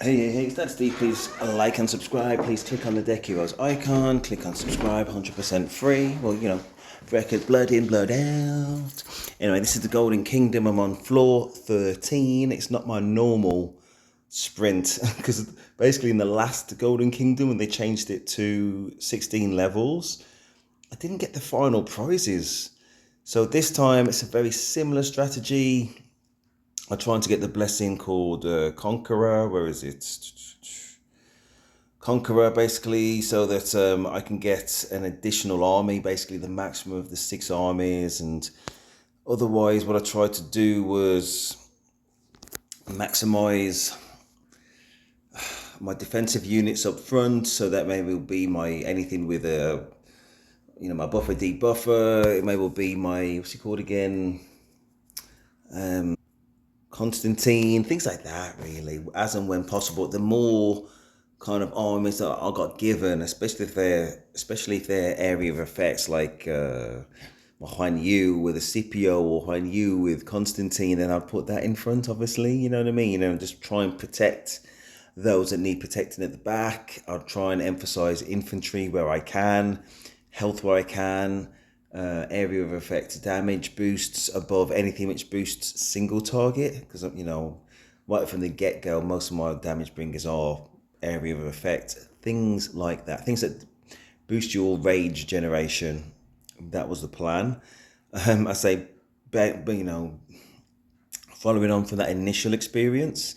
Hey, if that's Steve, please like and subscribe. Please click on the Deck Heroes icon. Click on subscribe, 100% free. Well, record blood in, blood out. Anyway, this is the Golden Kingdom. I'm on floor 13. It's not my normal sprint because basically in the last Golden Kingdom, when they changed it to 16 levels, I didn't get the final prizes. So this time it's a very similar strategy. I'm trying to get the blessing called Conqueror. Where is it? Conqueror, basically, so that I can get an additional army, basically the maximum of the 6 armies. And otherwise, what I tried to do was maximize my defensive units up front, so that maybe will be my anything with a, my buffer debuffer. It may well be my, what's he called again? Constantine, things like that, really, as and when possible. The more kind of armies that I got given, especially if they're area of effects, like Huan Yu with a Scipio or Huan Yu with Constantine, then I'd put that in front, obviously, you know what I mean? Just try and protect those that need protecting at the back. I'll try and emphasize infantry where I can, health where I can, area of effect damage boosts above anything which boosts single target, because right from the get-go, most of my damage bringers are area of effect, things like that, things that boost your rage generation. That was the plan. I say, but following on from that initial experience,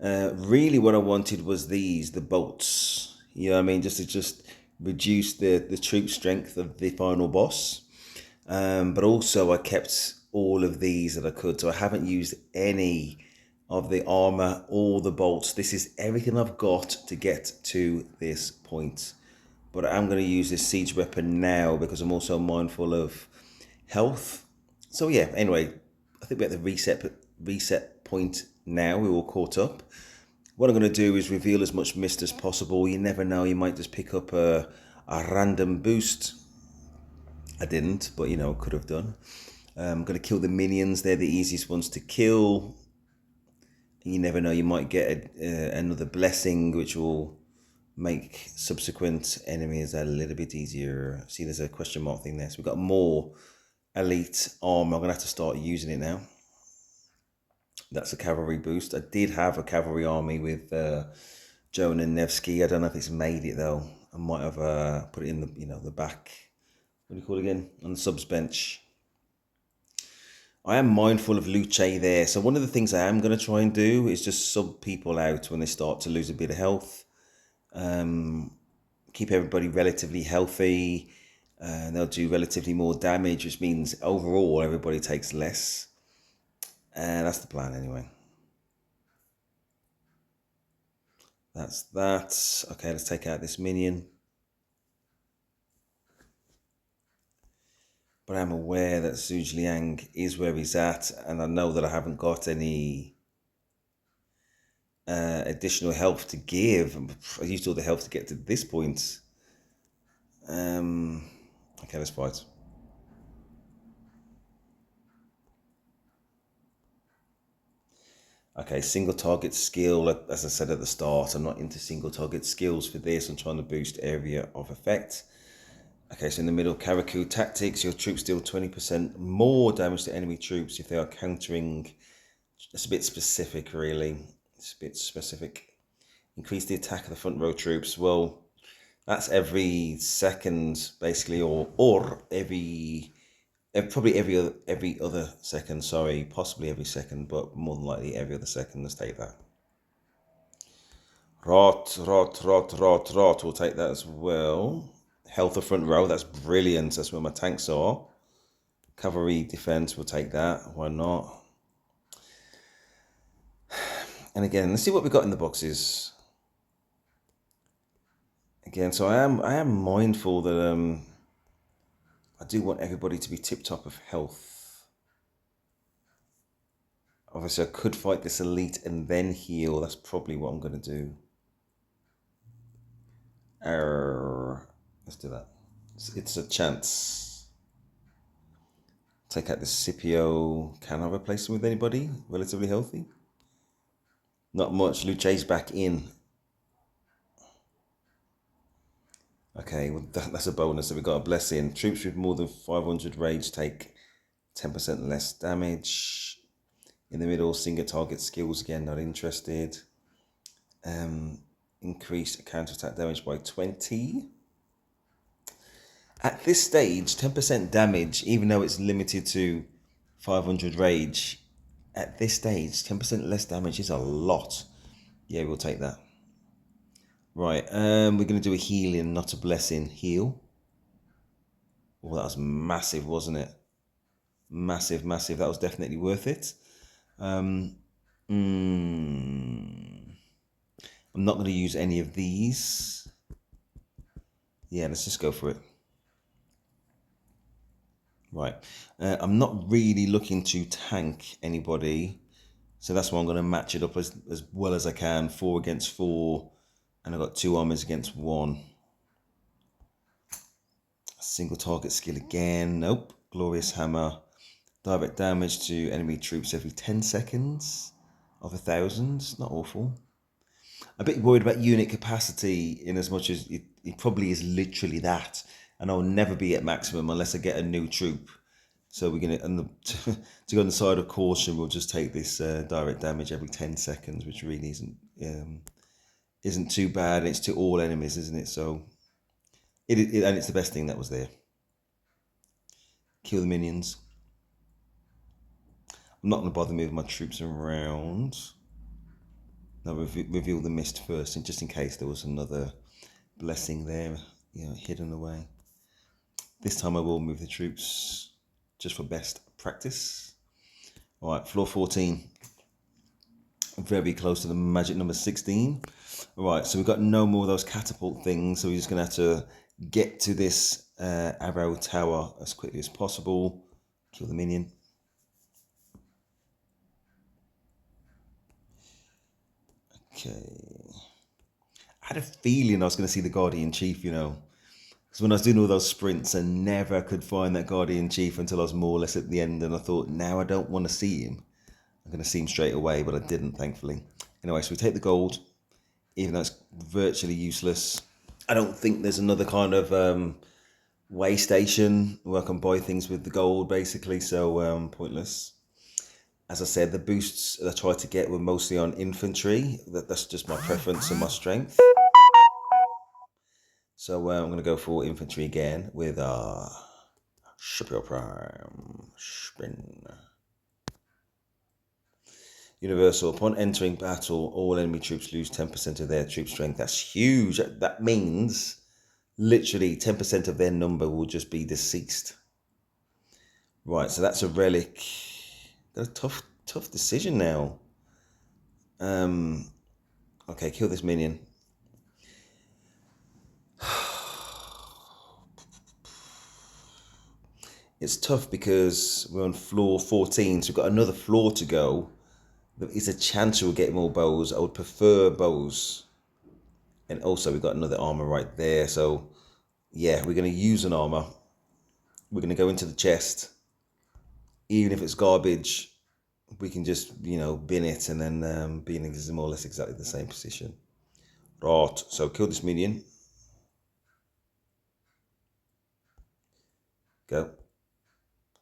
really what I wanted was the bolts. You know what I mean? Just reduce the troop strength of the final boss. But also I kept all of these that I could. So I haven't used any of the armor or the bolts. This is everything I've got to get to this point. But I'm going to use this siege weapon now because I'm also mindful of health. So yeah, anyway, I think we're at the reset point now. We're all caught up. What I'm going to do is reveal as much mist as possible. You never know, you might just pick up a random boost. I didn't, but could have done. I'm going to kill the minions. They're the easiest ones to kill. You never know, you might get another blessing which will make subsequent enemies a little bit easier. See, there's a question mark thing there. So we've got more elite armor. I'm going to have to start using it now. That's a cavalry boost. I did have a cavalry army with Joan and Nevsky. I don't know if it's made it though. I might have put it in the back. What do you call it again? On the subs bench. I am mindful of Luce there. So one of the things I am going to try and do is just sub people out when they start to lose a bit of health. Keep everybody relatively healthy. They'll do relatively more damage, which means overall everybody takes less. And that's the plan anyway. That's that. Okay, let's take out this minion. But I'm aware that Zhuge Liang is where he's at, and I know that I haven't got any additional health to give. I used all the health to get to this point. Okay, let's fight. Okay, single target skill. As I said at the start, I'm not into single target skills for this. I'm trying to boost area of effect. Okay, so in the middle, Karaku tactics. Your troops deal 20% more damage to enemy troops if they are countering. It's a bit specific, really. It's a bit specific. Increase the attack of the front row troops. Well, that's every second, basically, or probably every other second. Sorry, possibly every second, but more than likely every other second. Let's take that. Rot. We'll take that as well. Health of front row. That's brilliant. That's where my tanks are. Cavalry defense. We'll take that. Why not? And again, let's see what we got in the boxes. Again, so I am mindful that I do want everybody to be tip-top of health. Obviously, I could fight this elite and then heal. That's probably what I'm going to do. Let's do that. It's a chance. Take out the Scipio. Can I replace him with anybody relatively healthy? Not much. Luce's back in. Okay, well, that's a bonus. So we got a blessing. Troops with more than 500 rage take 10% less damage. In the middle, single target skills again, not interested. Increase counterattack damage by 20. At this stage, 10% damage, even though it's limited to 500 rage, at this stage, 10% less damage is a lot. Yeah, we'll take that. Right, we're going to do a healing, not a blessing. Heal. Oh, that was massive, wasn't it? Massive, massive. That was definitely worth it. I'm not going to use any of these. Yeah, let's just go for it. Right. I'm not really looking to tank anybody. So that's why I'm going to match it up as well as I can. 4 against 4. And I've got 2 armors against 1. Single target skill again. Nope. Glorious Hammer. Direct damage to enemy troops every 10 seconds of 1,000. Not awful. A bit worried about unit capacity in as much as it probably is literally that. And I'll never be at maximum unless I get a new troop. So we're going to, to go on the side of caution, we'll just take this direct damage every 10 seconds, which really isn't too bad. It's to all enemies, isn't it? So, and it's the best thing that was there. Kill the minions. I'm not going to bother moving my troops around. Now reveal the mist first, and just in case there was another blessing there, hidden away. This time I will move the troops just for best practice. All right, floor 14. Very close to the magic number 16. All right, so we've got no more of those catapult things, so we're just going to have to get to this arrow tower as quickly as possible. Kill the minion. Okay. I had a feeling I was going to see the Guardian Chief, because when I was doing all those sprints, I never could find that Guardian Chief until I was more or less at the end, and I thought, now I don't want to see him. I'm going to see him straight away, but I didn't, thankfully. Anyway, so we take the gold, even though it's virtually useless. I don't think there's another kind of way station where I can buy things with the gold, basically, so pointless. As I said, the boosts that I tried to get were mostly on infantry. That's just my preference and my strength. So I'm going to go for infantry again with Shipyard Prime. Spin. Universal. Upon entering battle, all enemy troops lose 10% of their troop strength. That's huge. That means literally 10% of their number will just be deceased. Right, so that's a relic. Got a tough decision now. Okay, kill this minion. It's tough because we're on floor 14, so we've got another floor to go. There is a chance we'll get more bows. I would prefer bows. And also we've got another armor right there. So yeah, we're going to use an armor. We're going to go into the chest. Even if it's garbage, we can just, bin it and then be in more or less exactly the same position. Right, so kill this minion. Go.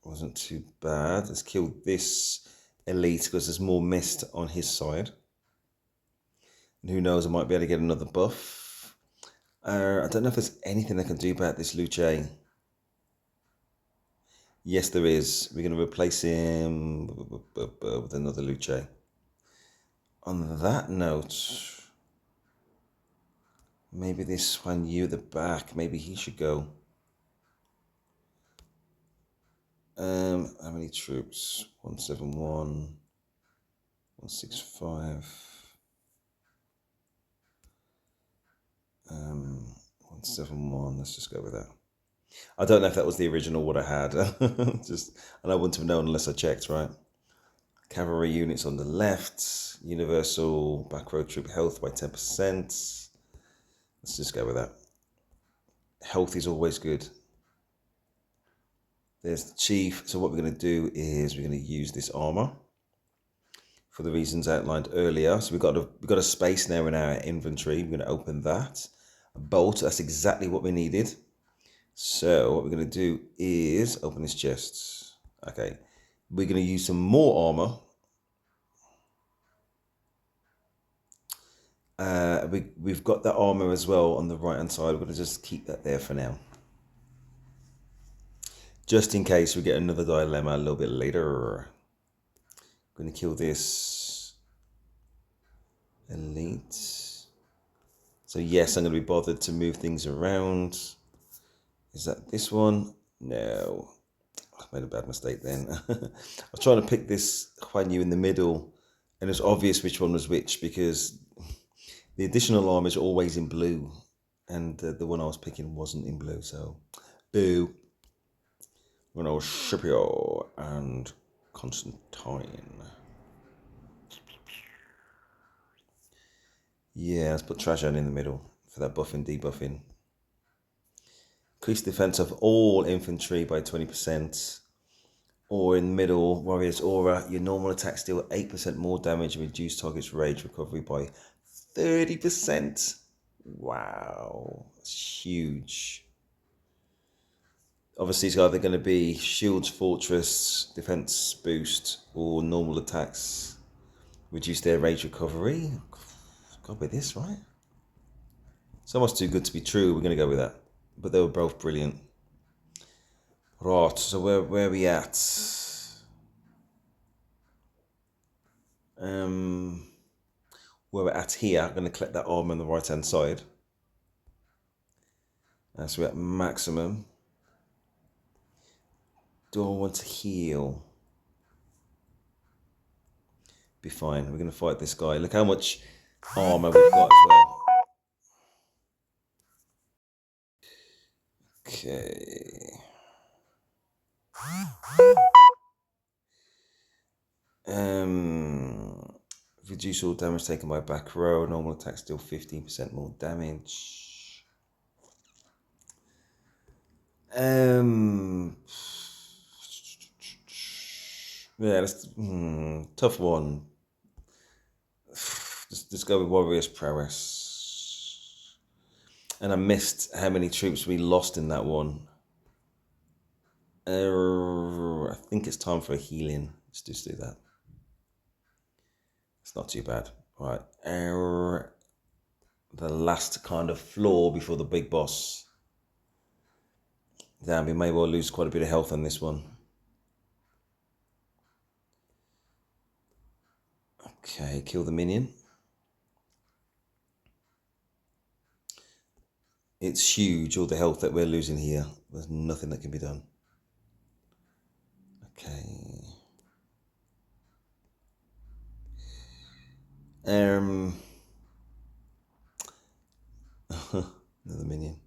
Wasn't too bad. Let's kill this elite because there's more mist on his side. And who knows, I might be able to get another buff. I don't know if there's anything I can do about this Luce. Yes, there is. We're going to replace him with another Luce. On that note, maybe this one, you at the back, maybe he should go. How many troops? 171, 165, 171. Let's just go with that. I don't know if that was the original what I had. And I wouldn't have known unless I checked, right? Cavalry units on the left. Universal back row troop health by 10%. Let's just go with that. Health is always good. There's the chief. So what we're going to do is we're going to use this armor for the reasons outlined earlier. So we've got a space now in our inventory. We're going to open that. A bolt, that's exactly what we needed. So what we're going to do is open this chest. Okay, we're going to use some more armor. We've got that armor as well on the right hand side. We're going to just keep that there for now, just in case we get another dilemma a little bit later. I'm going to kill this elite. So yes, I'm going to be bothered to move things around. Is that this one? No. I made a bad mistake then. I was trying to pick this Huan Yu in the middle, and it's obvious which one was which because the additional armor is always in blue, and the one I was picking wasn't in blue, so boo. When I was Scipio and Constantine. Yeah, let's put Trajan in the middle for that buffing, debuffing. Increase defense of all infantry by 20%. Or in the middle, Warrior's Aura, your normal attacks deal 8% more damage and reduce target's rage recovery by 30%. Wow, that's huge. Obviously, it's either going to be Shields, Fortress, Defense Boost, or normal attacks reduce their rage recovery. Got with this, right? It's almost too good to be true. We're going to go with that. But they were both brilliant. Right, so where are we at? Where we're at here, I'm going to collect that armor on the right hand side. So we're at maximum. Do I want to heal? Be fine. We're going to fight this guy. Look how much armor we've got as well. Okay. Reduce all damage taken by back row. Normal attacks deal 15% more damage. Yeah, that's tough one. Just go with Warrior's Prowess. And I missed how many troops we lost in that one. I think it's time for a healing. Let's just do that. It's not too bad. All right. The last kind of floor before the big boss. Damn, we may well lose quite a bit of health on this one. Okay, kill the minion. It's huge, all the health that we're losing here. There's nothing that can be done. Okay. Another minion.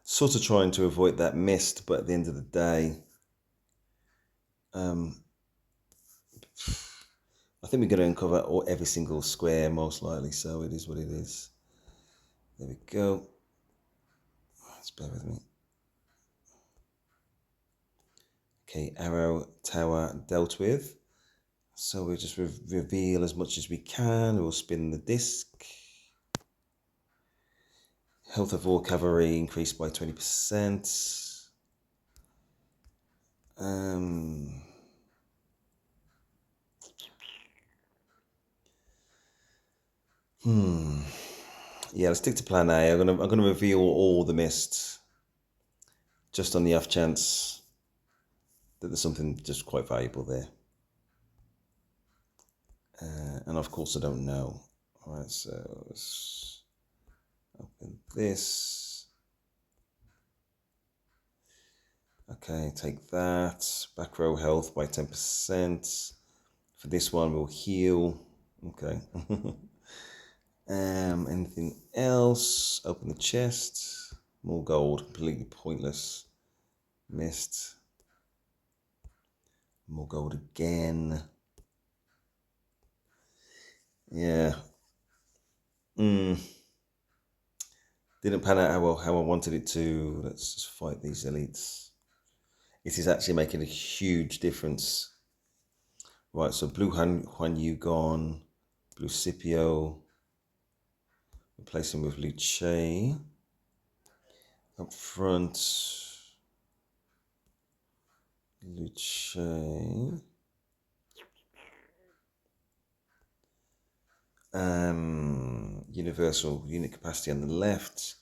Sort of trying to avoid that mist, but at the end of the day, I think we're going to uncover every single square, most likely, so it is what it is. There we go. Let's bear with me. Okay, arrow tower dealt with. So we'll just reveal as much as we can. We'll spin the disc. Health of all cavalry increased by 20%. Yeah, let's stick to plan A. I'm gonna reveal all the mist, just on the off chance that there's something just quite valuable there. And of course, I don't know. All right, so let's open this. Okay, take that. Back row health by 10%. For this one, we'll heal. Okay. Anything else? Open the chest. More gold. Completely pointless. Missed. More gold again. Yeah. Didn't pan out how I wanted it to. Let's just fight these elites. It is actually making a huge difference Right, so blue Juan Yu gone. Blue Scipio. Replacing with Luce. Up front. Luce. Universal unit capacity on the left.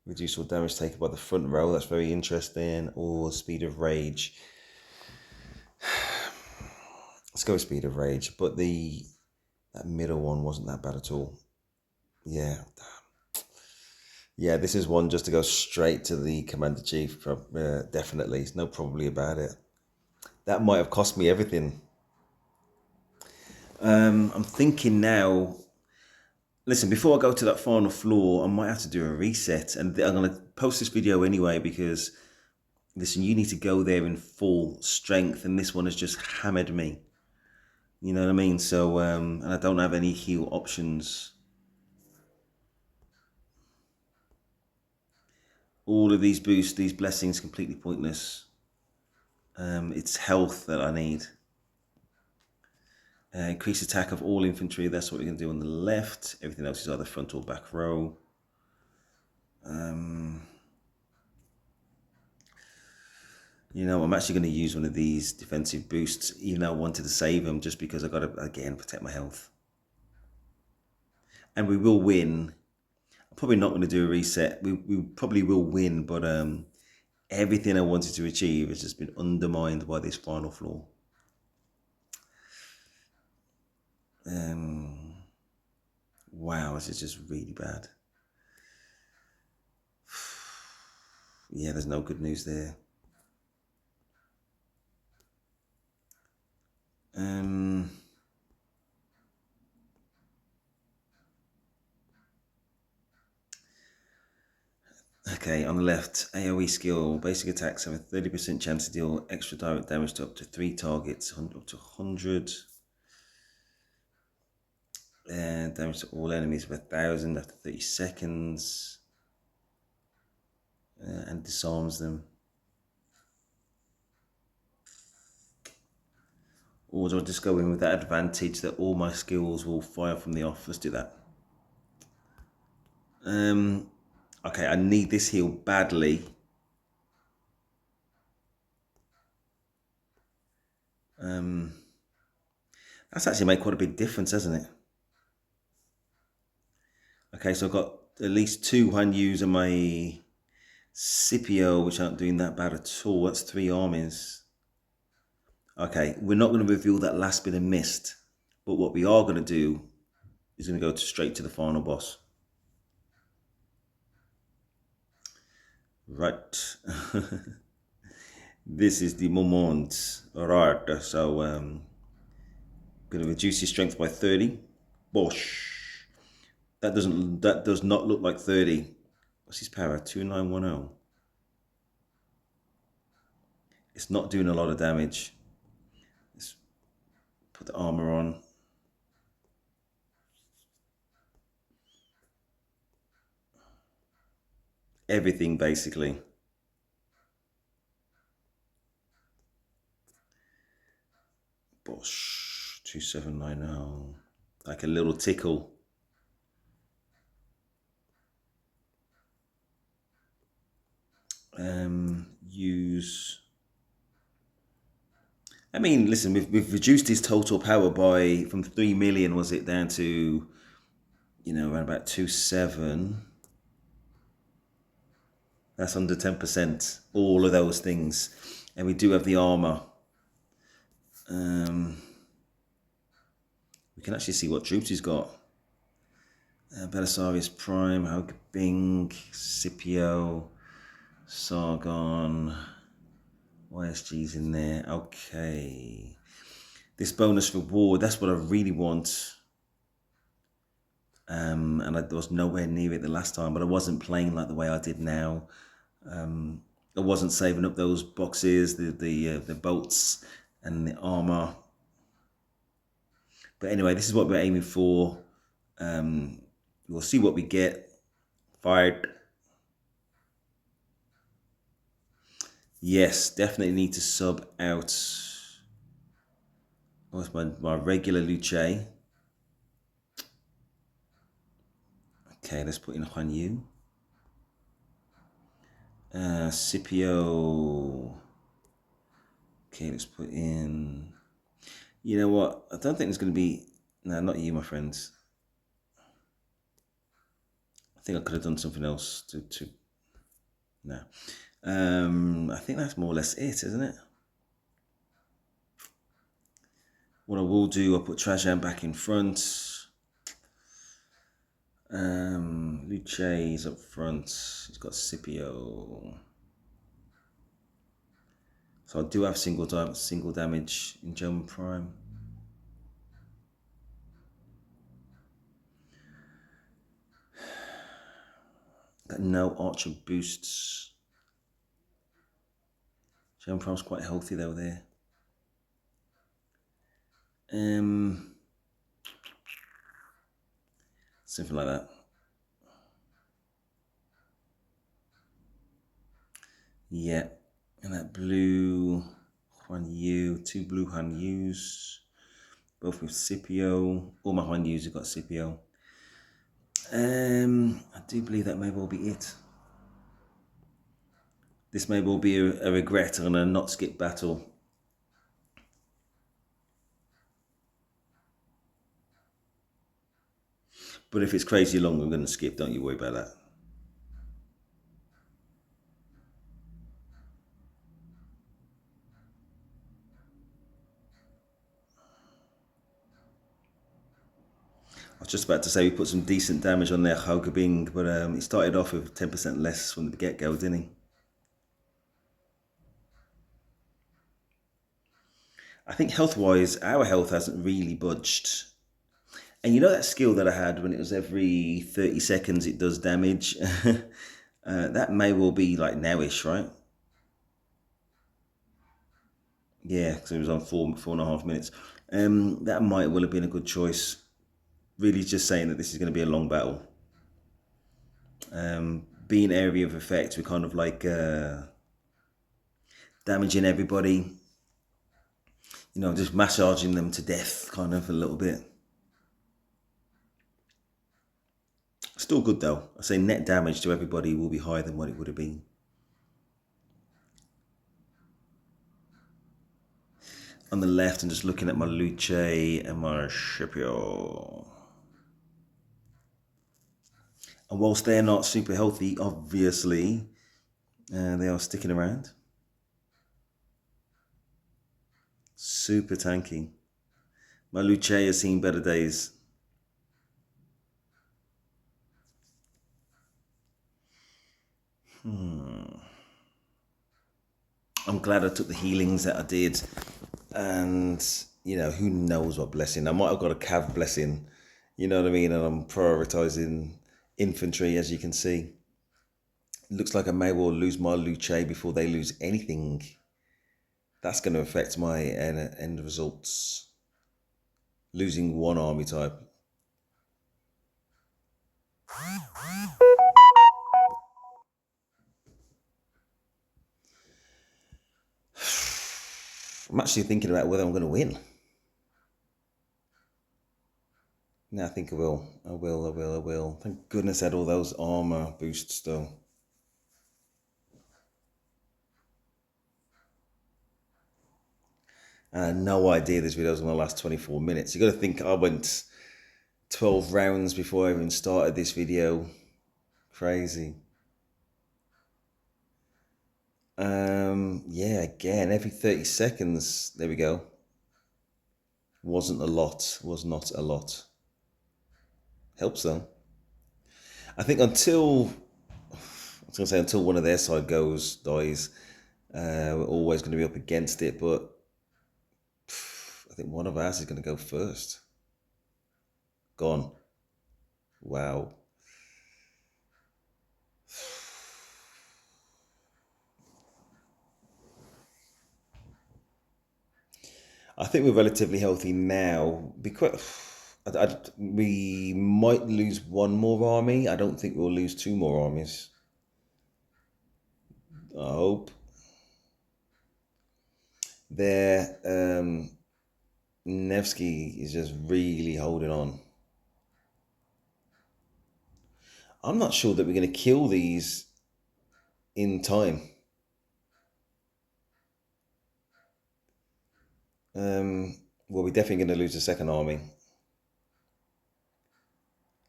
Reduce all damage taken by the front row. That's very interesting. Or speed of rage. Let's go with speed of rage. But that middle one wasn't that bad at all. Yeah. Yeah, this is one just to go straight to the Commander-Chief. Definitely. There's no probably about it. That might have cost me everything. I'm thinking now. Listen, before I go to that final floor, I might have to do a reset. And I'm going to post this video anyway because, listen, you need to go there in full strength. And this one has just hammered me. You know what I mean? So, and I don't have any heal options. All of these boosts, these blessings, completely pointless. It's health that I need. Increase attack of all infantry. That's what we're going to do on the left. Everything else is either front or back row. You know, I'm actually going to use one of these defensive boosts, even though I wanted to save them, just because I got to, again, protect my health. And we will win. I'm probably not going to do a reset. We probably will win, but everything I wanted to achieve has just been undermined by this final floor. Wow, this is just really bad. Yeah, there's no good news there. Okay, on the left, AoE skill, basic attacks have a 30% chance to deal extra direct damage to up to 3 targets, up to 100. And damage to all enemies of 1,000 after 30 seconds. And disarms them. Or do I just go in with that advantage that all my skills will fire from the off? Let's do that. Okay, I need this heal badly. That's actually made quite a big difference, hasn't it? Okay, so I've got at least 2 Hanyus and my Scipio, which aren't doing that bad at all. That's 3 armies. Okay, we're not going to reveal that last bit of mist, but what we are going to do is going to go straight to the final boss. Right. This is the moment. Alright, so going to reduce his strength by 30. Bosh. That does not look like 30. What's his power? 2910. It's not doing a lot of damage. Let's put the armor on. Everything basically. Bosh. 2790. Like a little tickle. Use. I mean, listen, we've reduced his total power by from 3 million, was it, down to, you know, around about 2.7. That's under 10%. All of those things, and we do have the armor. We can actually see what troops he's got. Belisarius Prime, Hogue Bing, Scipio, Sargon, YSG's in there. Okay. This bonus reward, that's what I really want. And I was nowhere near it the last time, but I wasn't playing like the way I did now. I wasn't saving up those boxes, the bolts and the armor. But anyway, this is what we're aiming for. We'll see what we get. Fired. Yes, definitely need to sub out What's my regular Luce? Okay, let's put in Huan Yu. Scipio. Okay, let's put in. You know what? I don't think there's going to be. No, not you, my friends. I think I could have done something else to. No. I think that's more or less it, isn't it? What I will do, I'll put Trajan back in front. Luce's up front. He's got Scipio. So I do have single damage in German Prime. Got no Archer boosts. German Prime's quite healthy though there. Something like that. Yeah. And that blue Huan Yu, 2 blue Huan Yus, both with Scipio. All my Huan Yus have got Scipio. I do believe that may well be it. This may well be a regret and a not skip battle. But if it's crazy long, I'm going to skip. Don't you worry about that. I was just about to say we put some decent damage on there, Hogabing, but he started off with 10% less from the get-go, didn't he? I think health-wise, our health hasn't really budged. And you know that skill that I had when it was every 30 seconds it does damage? That may well be like nowish, right? Yeah, because it was on 4.5 minutes. That might well have been a good choice. Really just saying that this is going to be a long battle. Being area of effect, we're kind of like damaging everybody. You know, just massaging them to death kind of a little bit. Still good though. I say net damage to everybody will be higher than what it would have been. On the left, I'm just looking at my Luce and my Scipio. And whilst they're not super healthy, obviously, they are sticking around. Super tanky. My Luce has seen better days. I'm glad I took the healings that I did. And, you know, who knows what blessing. I might have got a Cav blessing, you know what I mean? And I'm prioritizing infantry, as you can see. It looks like I may well lose my Luce before they lose anything. That's going to affect my end results. Losing one army type. I'm actually thinking about whether I'm going to win. No, I think I will. I will. Thank goodness I had all those armor boosts though. And I had no idea this video was going to last 24 minutes. You got to think I went 12 rounds before I even started this video. Crazy. Yeah, again, every 30 seconds. There we go. Wasn't a lot. Was not a lot. Helps though. I think until until one of their side dies, we're always going to be up against it. But I think one of ours is going to go first. Gone. Wow. I think we're relatively healthy now because we might lose one more army. I don't think we'll lose two more armies. I hope. There, Nevsky is just really holding on. I'm not sure that we're going to kill these in time. Well, we're definitely going to lose the second army.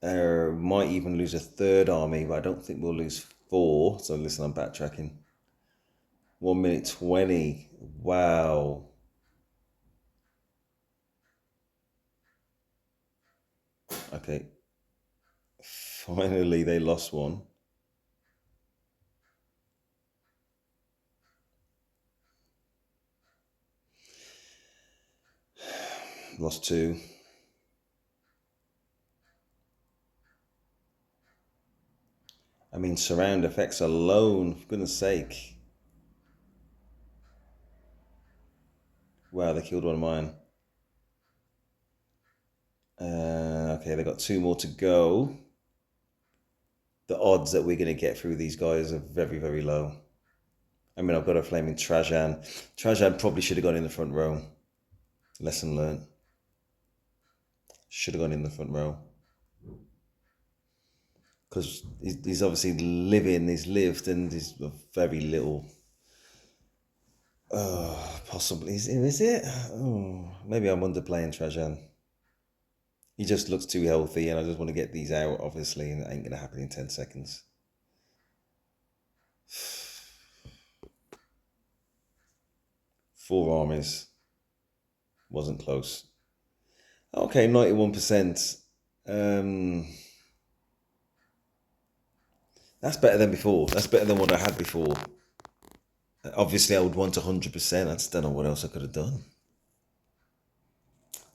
Might even lose a third army, but I don't think we'll lose four. So listen, I'm backtracking. 1 minute 20. Wow. Okay. Finally, they lost one. Lost two. I mean, surround effects alone, for goodness sake. Wow, they killed one of mine. Okay, they got two more to go. The odds that we're going to get through these guys are very, very low. I mean, I've got a flaming Trajan. Trajan probably should have gone in the front row. Lesson learned. Should have gone in the front row. Because he's obviously living, he's lived, and he's very little. Possibly. Is it? Oh, maybe I'm underplaying Trajan. He just looks too healthy, and I just want to get these out, obviously, and it ain't going to happen in 10 seconds. Four armies. Wasn't close. Okay, 91%. That's better than before. That's better than what I had before. Obviously, I would want 100%. I just don't know what else I could have done.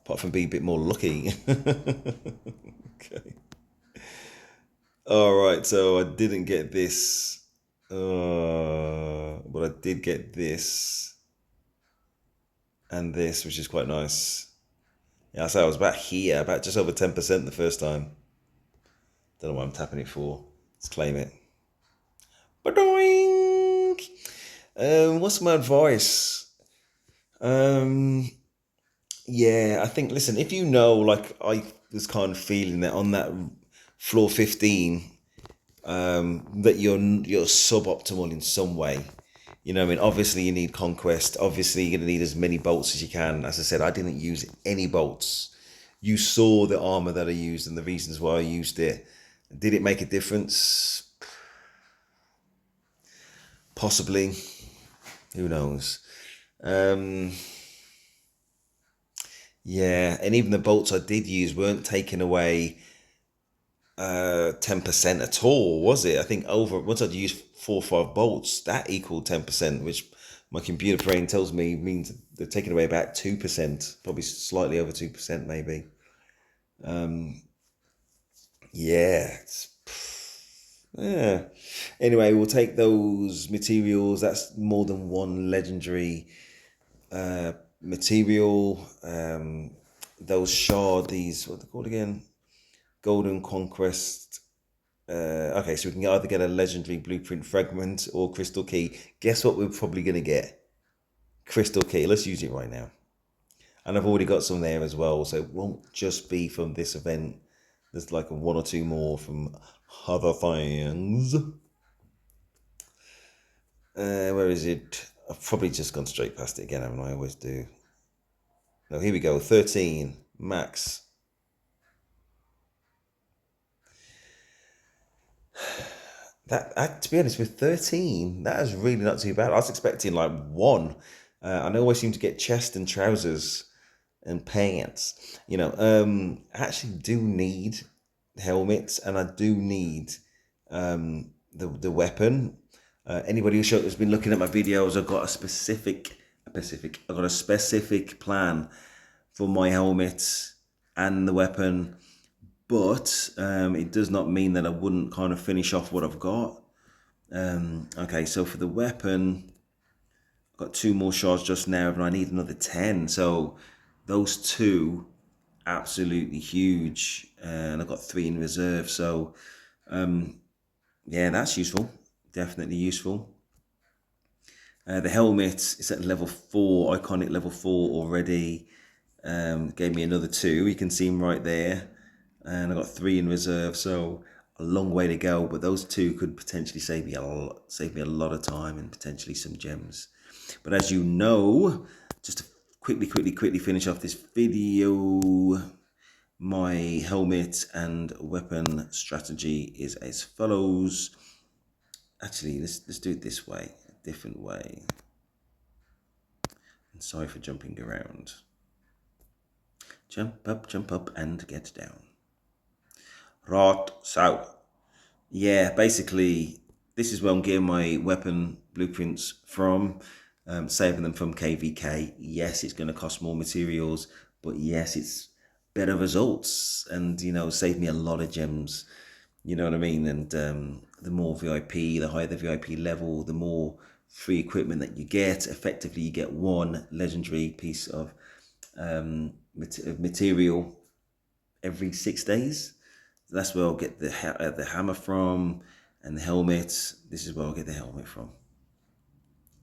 Apart from being a bit more lucky. Okay. All right, so I didn't get this. But I did get this and this, which is quite nice. Yeah, so I was about here, about just over 10% the first time. Don't know what I'm tapping it for. Let's claim it. Ba-doink! What's my advice? Yeah, I think, listen, if you know, like I was kind of feeling that on that floor 15, that you're suboptimal in some way. You know what I mean? Obviously, you need conquest. Obviously, you're going to need as many bolts as you can. As I said, I didn't use any bolts. You saw the armor that I used and the reasons why I used it. Did it make a difference? Possibly. Who knows? Yeah, and even the bolts I did use weren't taking away 10% at all, was it? I think over once I'd used 4 or 5 bolts, that equaled 10%, which my computer brain tells me means they're taking away about 2%, probably slightly over 2%, maybe. Yeah, yeah. Anyway, we'll take those materials. That's more than one legendary material. Those shard, these what are they called again? Golden Conquest. Okay, so we can either get a legendary blueprint fragment or crystal key. Guess what we're probably going to get? Crystal key. Let's use it right now. And I've already got some there as well, so it won't just be from this event. There's like one or two more from other things. Where is it? I've probably just gone straight past it again, haven't I? I always do. No, here we go. 13 max. That to be honest, with 13, that is really not too bad. I was expecting like one. I always seem to get chest and trousers and pants. I actually do need helmets, and I do need the weapon. Anybody who's been looking at my videos, I've got I've got a specific plan for my helmet and the weapon, but it does not mean that I wouldn't kind of finish off what I've got. Okay, so for the weapon, I've got 2 more shards just now, and I need another 10. So those two, absolutely huge, and I've got 3 in reserve. So yeah, that's useful. Definitely useful. The helmet is at level 4, iconic level 4 already. Gave me another 2. You can see them right there. And I got 3 in reserve, so a long way to go. But those 2 could potentially save me a lot of time and potentially some gems. But as you know, just to quickly finish off this video, my helmet and weapon strategy is as follows. Actually, let's do it this way, a different way. And sorry for jumping around. Jump up, and get down. Right, so, yeah, basically, this is where I'm getting my weapon blueprints from, saving them from KVK. Yes, it's going to cost more materials, but yes, it's better results and, save me a lot of gems. You know what I mean? And the more VIP, the higher the VIP level, the more free equipment that you get. Effectively, you get 1 legendary piece of material every 6 days. That's where I'll get the hammer from, and the helmet. This is where I'll get the helmet from.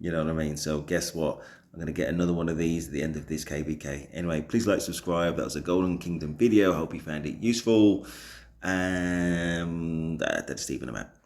You know what I mean? So guess what? I'm going to get another one of these at the end of this KVK. Anyway, please like, subscribe. That was a Golden Kingdom video. I hope you found it useful. And that's Stephen, I'm out.